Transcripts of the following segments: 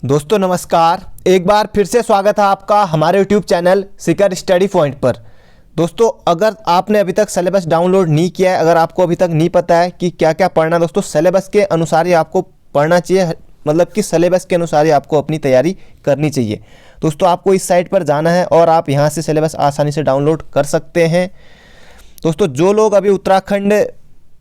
दोस्तों नमस्कार, एक बार फिर से स्वागत है आपका हमारे YouTube channel Sikar Study Point पर। दोस्तों अगर आपने अभी तक सिलेबस डाउनलोड नहीं किया है, अगर आपको अभी तक नहीं पता है कि क्या क्या पढ़ना है, दोस्तों सिलेबस के अनुसार ही आपको पढ़ना चाहिए, मतलब कि सिलेबस के अनुसार ही आपको अपनी तैयारी करनी चाहिए। दोस्तों आपको इस साइट पर जाना है और आप यहाँ से सिलेबस आसानी से डाउनलोड कर सकते हैं। दोस्तों जो लोग अभी उत्तराखंड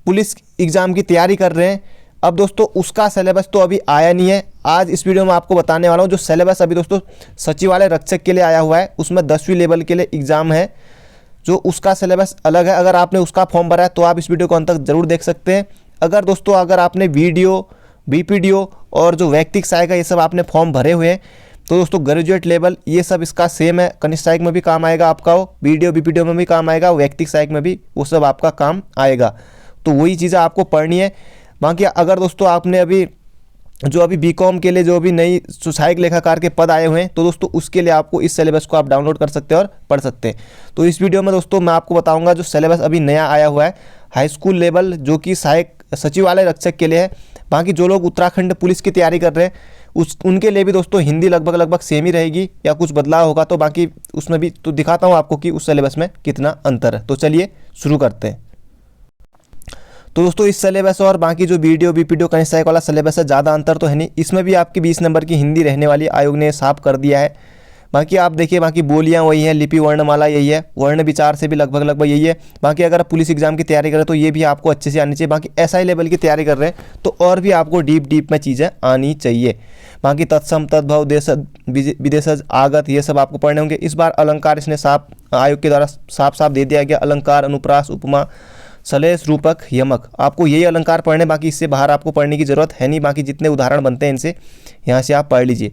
पुलिस एग्ज़ाम की तैयारी कर रहे हैं, अब दोस्तों उसका सिलेबस तो अभी आया नहीं है। आज इस वीडियो में आपको बताने वाला हूँ जो सिलेबस अभी दोस्तों सचिवालय रक्षक के लिए आया हुआ है, उसमें 10वीं लेवल के लिए एग्ज़ाम है, जो उसका सिलेबस अलग है। अगर आपने उसका फॉर्म भरा है तो आप इस वीडियो को अंत तक जरूर देख सकते हैं। अगर आपने वीडियो, बीपीडीओ और जो वैयक्तिक सहायक है ये सब आपने फॉर्म भरे हुए हैं तो दोस्तों ग्रेजुएट लेवल ये सब इसका सेम है। कनिष्ठ सहायक में भी काम आएगा आपका, वो वीडियो बीपीडीओ में भी काम आएगा, वैयक्तिक सहायक में भी वो सब आपका काम आएगा। तो वही चीज़ें आपको पढ़नी है। बाकी अगर दोस्तों आपने अभी बीकॉम के लिए जो भी नई सहायक लेखाकार के पद आए हुए हैं तो दोस्तों उसके लिए आपको इस सिलेबस को आप डाउनलोड कर सकते हैं और पढ़ सकते हैं। तो इस वीडियो में दोस्तों मैं आपको बताऊंगा जो सिलेबस अभी नया आया हुआ है हाई स्कूल लेवल, जो कि सहायक सचिवालय रक्षक के लिए है। बाकी जो लोग उत्तराखंड पुलिस की तैयारी कर रहे हैं उनके लिए भी दोस्तों हिंदी लगभग सेम ही रहेगी या कुछ बदलाव होगा, तो बाकी उसमें भी तो दिखाता हूँ आपको कि उस सिलेबस में कितना अंतर है। तो चलिए शुरू करते हैं। तो दोस्तों इस सिलेबस और बाकी जो वीडियो बीपीडीओ कनिष्ठ सहायक वाला सिलेबस है ज़्यादा अंतर तो है नहीं, इसमें भी आपकी 20 नंबर की हिंदी रहने वाली आयोग ने साफ कर दिया है। बाकी आप देखिए, बाकी बोलियाँ वही हैं, लिपि वर्णमाला यही है, वर्ण विचार से भी लगभग यही है। बाकी अगर आप पुलिस एग्जाम की तैयारी करें तो ये भी आपको अच्छे से आनी चाहिए। बाकी एसआई लेवल की तैयारी कर रहे हैं तो और भी आपको डीप में चीज़ें आनी चाहिए। बाकी तत्सम, तद्भव, देशज, विदेशज, आगत ये सब आपको पढ़ने होंगे। इस बार अलंकार इसने साफ आयोग के द्वारा साफ दे दिया गया। अलंकार, अनुप्रास, उपमा, सलेस, रूपक, यमक, आपको यही अलंकार पढ़ने, बाकी इससे बाहर आपको पढ़ने की ज़रूरत है नहीं। बाकी जितने उदाहरण बनते हैं इनसे यहाँ से आप पढ़ लीजिए।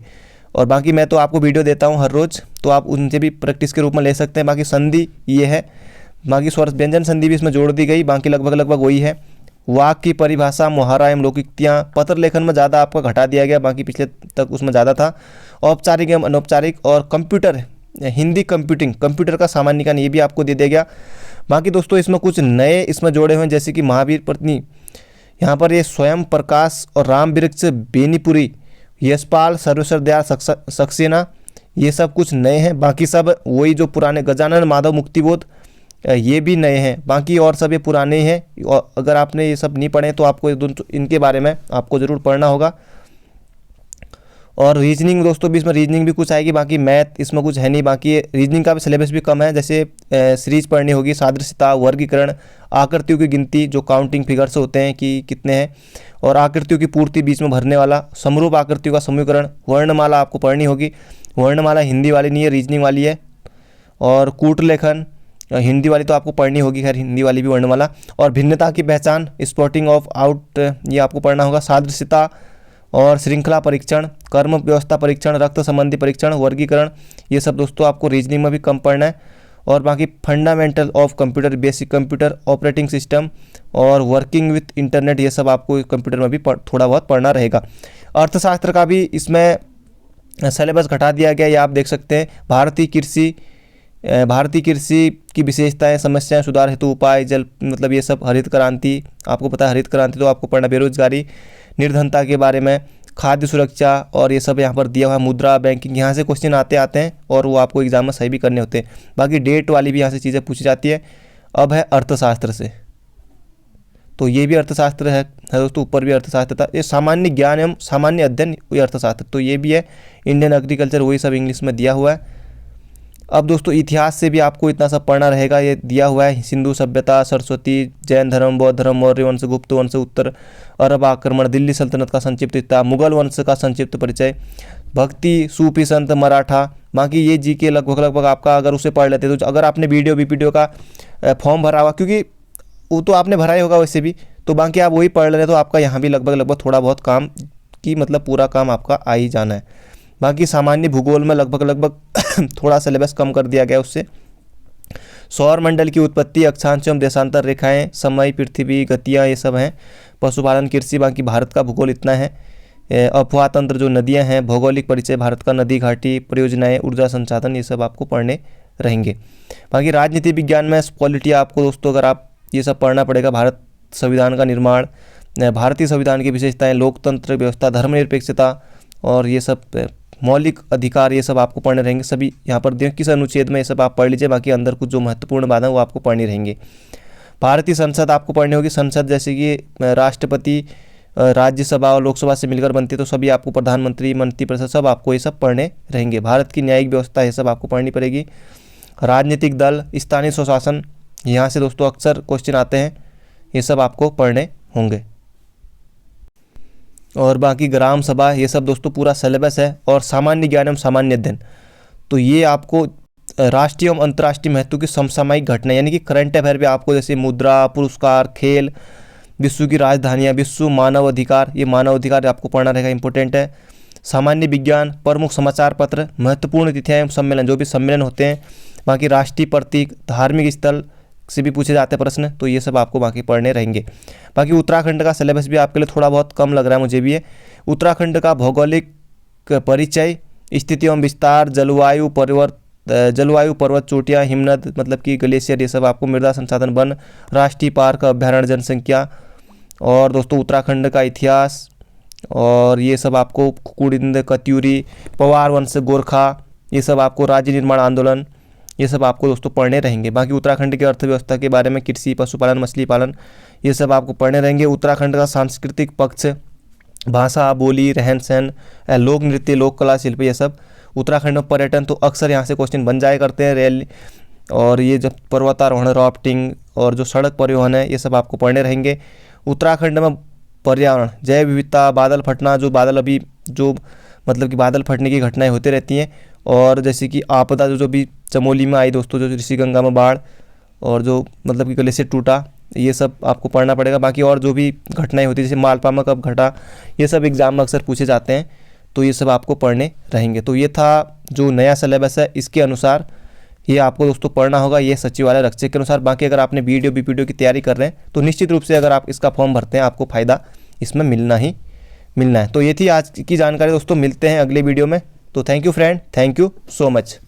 और बाकी मैं तो आपको वीडियो देता हूँ हर रोज़, तो आप उनसे भी प्रैक्टिस के रूप में ले सकते हैं। बाकी संधि ये है, बाकी स्वर व्यंजन संधि भी इसमें जोड़ दी गई, बाकी लगभग वही है। वाक की परिभाषा, मुहारा एवं लौकिकतियाँ, पत्र लेखन में ज़्यादा आपका घटा दिया गया, बाकी पिछले तक उसमें ज़्यादा था। औपचारिक एवं अनौपचारिक और कंप्यूटर, हिंदी कंप्यूटिंग, कंप्यूटर का सामान्यीकरण ये भी आपको दे दिया गया। बाकी दोस्तों इसमें कुछ नए इसमें जोड़े हुए हैं, जैसे कि महावीर पत्नी, यहाँ पर ये स्वयं प्रकाश और राम वृक्ष, बेनीपुरी, यशपाल, सर्वेश्वर दयाल सक्सेना, ये सब कुछ नए हैं। बाकी सब वही जो पुराने, गजानन माधव मुक्तिबोध ये भी नए हैं। बाकी और सब ये पुराने ही हैं। और अगर आपने ये सब नहीं पढ़े तो आपको इनके बारे में आपको ज़रूर पढ़ना होगा। और रीजनिंग दोस्तों भी इसमें रीजनिंग भी कुछ आएगी, बाकी मैथ इसमें कुछ है नहीं। बाकी रीजनिंग का भी सिलेबस भी कम है, जैसे सीरीज पढ़नी होगी, सादृश्यता, वर्गीकरण, आकृतियों की गिनती, जो काउंटिंग फिगर्स होते हैं कि कितने हैं, और आकृतियों की पूर्ति बीच में भरने वाला, समरूप आकृतियों का समूहीकरण, वर्णमाला आपको पढ़नी होगी। वर्णमाला हिंदी वाली नहीं है, रीजनिंग वाली है। और कूटलेखन हिंदी वाली तो आपको पढ़नी होगी, खैर हिंदी वाली भी वर्णमाला। और भिन्नता की पहचान, स्पॉटिंग ऑफ आउट, ये आपको पढ़ना होगा। सादृश्यता और श्रृंखला परीक्षण, कर्म व्यवस्था परीक्षण, रक्त संबंधी परीक्षण, वर्गीकरण, ये सब दोस्तों आपको रीजनिंग में भी कम पढ़ना है। और बाकी fundamental of computer, basic computer operating system और वर्किंग विथ इंटरनेट, ये सब आपको कंप्यूटर में भी थोड़ा बहुत पढ़ना रहेगा। अर्थशास्त्र का भी इसमें सिलेबस घटा दिया गया, ये आप देख सकते हैं। भारतीय कृषि की विशेषताएं, समस्याएं, सुधार हेतु उपाय, जल, मतलब ये सब, हरित क्रांति आपको पता है, हरित क्रांति तो आपको पढ़ना, बेरोजगारी, निर्धनता के बारे में, खाद्य सुरक्षा, और ये सब यहाँ पर दिया हुआ है। मुद्रा, बैंकिंग, यहाँ से क्वेश्चन आते हैं और वो आपको एग्जाम में सही भी करने होते हैं। बाकी डेट वाली भी यहाँ से चीज़ें पूछी जाती है। अब है अर्थशास्त्र से, तो ये भी अर्थशास्त्र है दोस्तों, ऊपर भी अर्थशास्त्र था। ये सामान्य ज्ञान एवं सामान्य अध्ययन, वही अर्थशास्त्र, तो ये भी है। इंडियन एग्रीकल्चर, वही सब इंग्लिश में दिया हुआ है। अब दोस्तों इतिहास से भी आपको इतना सब पढ़ना रहेगा, ये दिया हुआ है। सिंधु सभ्यता, सरस्वती, जैन धर्म, बौद्ध धर्म, मौर्य वंश, गुप्त वंश, उत्तर अरब आक्रमण, दिल्ली सल्तनत का संक्षिप्त इतिहास, मुगल वंश का संक्षिप्त परिचय, भक्ति, सूफी संत, मराठा। बाकी ये जीके लगभग आपका अगर उसे पढ़ लेते तो, अगर आपने वीडियो बीपीडीओ का फॉर्म भरा हुआ, क्योंकि वो तो आपने भरा ही होगा वैसे भी, तो बाकी आप वही पढ़ लेते तो आपका यहाँ भी लगभग थोड़ा बहुत काम की, मतलब पूरा काम आपका आ ही जाना है। बाकी सामान्य भूगोल में लगभग थोड़ा सिलेबस कम कर दिया गया उससे। सौर मंडल की उत्पत्ति, अक्षांश एवं देशांतर रेखाएं, समय, पृथ्वी, गतियाँ, ये सब हैं। पशुपालन, कृषि, बाकी भारत का भूगोल इतना है। अफवाह तंत्र, जो नदियां हैं, भौगोलिक परिचय, भारत का नदी घाटी, परियोजनाएं, ऊर्जा संसाधन, ये सब आपको पढ़ने रहेंगे। बाकी राजनीति विज्ञान में पॉलिटी आपको दोस्तों अगर आप ये सब पढ़ना पड़ेगा। भारत संविधान का निर्माण, भारतीय संविधान की विशेषताएं, लोकतंत्र व्यवस्था, धर्मनिरपेक्षता और ये सब मौलिक अधिकार ये सब आपको पढ़ने रहेंगे। सभी यहाँ पर दिए किस अनुच्छेद में, ये सब आप पढ़ लीजिए। बाकी अंदर कुछ जो महत्वपूर्ण बातें वो आपको पढ़नी रहेंगी। भारतीय संसद आपको पढ़नी होगी। संसद जैसे कि राष्ट्रपति, राज्यसभा और लोकसभा से मिलकर बनती है, तो सभी आपको प्रधानमंत्री, मंत्रिपरिषद सब आपको ये सब पढ़ने रहेंगे। भारत की न्यायिक व्यवस्था ये सब आपको पढ़नी पड़ेगी। राजनीतिक दल, स्थानीय स्वशासन, यहाँ से दोस्तों अक्सर क्वेश्चन आते हैं, ये सब आपको पढ़ने होंगे। और बाकी ग्राम सभा ये सब दोस्तों पूरा सिलेबस है। और सामान्य ज्ञान एवं सामान्य अध्ययन, तो ये आपको राष्ट्रीय एवं अंतर्राष्ट्रीय महत्व की समसामयिक घटना यानी कि करंट अफेयर भी आपको, जैसे मुद्रा, पुरस्कार, खेल, विश्व की राजधानियाँ, विश्व मानव अधिकार, ये मानव अधिकार आपको पढ़ना रहेगा, इंपॉर्टेंट है। सामान्य विज्ञान, प्रमुख समाचार पत्र, महत्वपूर्ण तिथियाँ एवं सम्मेलन, जो भी सम्मेलन होते हैं। बाकी राष्ट्रीय प्रतीक, धार्मिक स्थल से भी पूछे जाते हैं प्रश्न, तो ये सब आपको बाकी पढ़ने रहेंगे। बाकी उत्तराखंड का सिलेबस भी आपके लिए थोड़ा बहुत कम लग रहा है, मुझे भी है। उत्तराखंड का भौगोलिक परिचय, स्थिति एवं विस्तार, जलवायु पर्वत चोटियाँ, हिमनद मतलब कि ग्लेशियर, ये सब आपको, मृदा संसाधन, वन, राष्ट्रीय पार्क, अभ्यारण्य, जनसंख्या, और दोस्तों उत्तराखंड का इतिहास, और ये सब आपको कुकुड़िंद, कत्यूरी, पवार वंश, गोरखा, ये सब आपको, राज्य निर्माण आंदोलन, ये सब आपको दोस्तों पढ़ने रहेंगे। बाकी उत्तराखंड की अर्थव्यवस्था के बारे में, कृषि, पशुपालन, मछली पालन, ये सब आपको पढ़ने रहेंगे। उत्तराखंड का सांस्कृतिक पक्ष, भाषा, बोली, रहन सहन, लोक नृत्य, लोक कला, शिल्प, ये सब। उत्तराखंड में पर्यटन, तो अक्सर यहाँ से क्वेश्चन बन जाया करते हैं। रेल और ये जब पर्वतारोहण, राफ्टिंग और जो सड़क परिवहन है, ये सब आपको पढ़ने रहेंगे। उत्तराखंड में पर्यावरण, जैव विविधता, बादल फटना, जो बादल अभी जो मतलब कि बादल फटने की घटनाएं होती रहती हैं। और जैसे कि आपदा जो भी चमोली में आई दोस्तों, जो ऋषिगंगा में बाढ़, और जो मतलब कि ग्लेशियर टूटा, ये सब आपको पढ़ना पड़ेगा। बाकी और जो भी घटनाएं होती है, जैसे मालपा में कब घटा, ये सब एग्जाम में अक्सर पूछे जाते हैं, तो ये सब आपको पढ़ने रहेंगे। तो ये था जो नया सिलेबस है, इसके अनुसार ये आपको दोस्तों पढ़ना होगा, ये सचिवालय रक्षक के अनुसार। बाकी अगर आपने बीडीओ बीपीडीओ की तैयारी कर रहे हैं, तो निश्चित रूप से अगर आप इसका फॉर्म भरते हैं, आपको फ़ायदा इसमें मिलना ही मिलना है। तो ये थी आज की जानकारी दोस्तों, मिलते हैं अगले वीडियो में। तो thank you friend, thank you so much.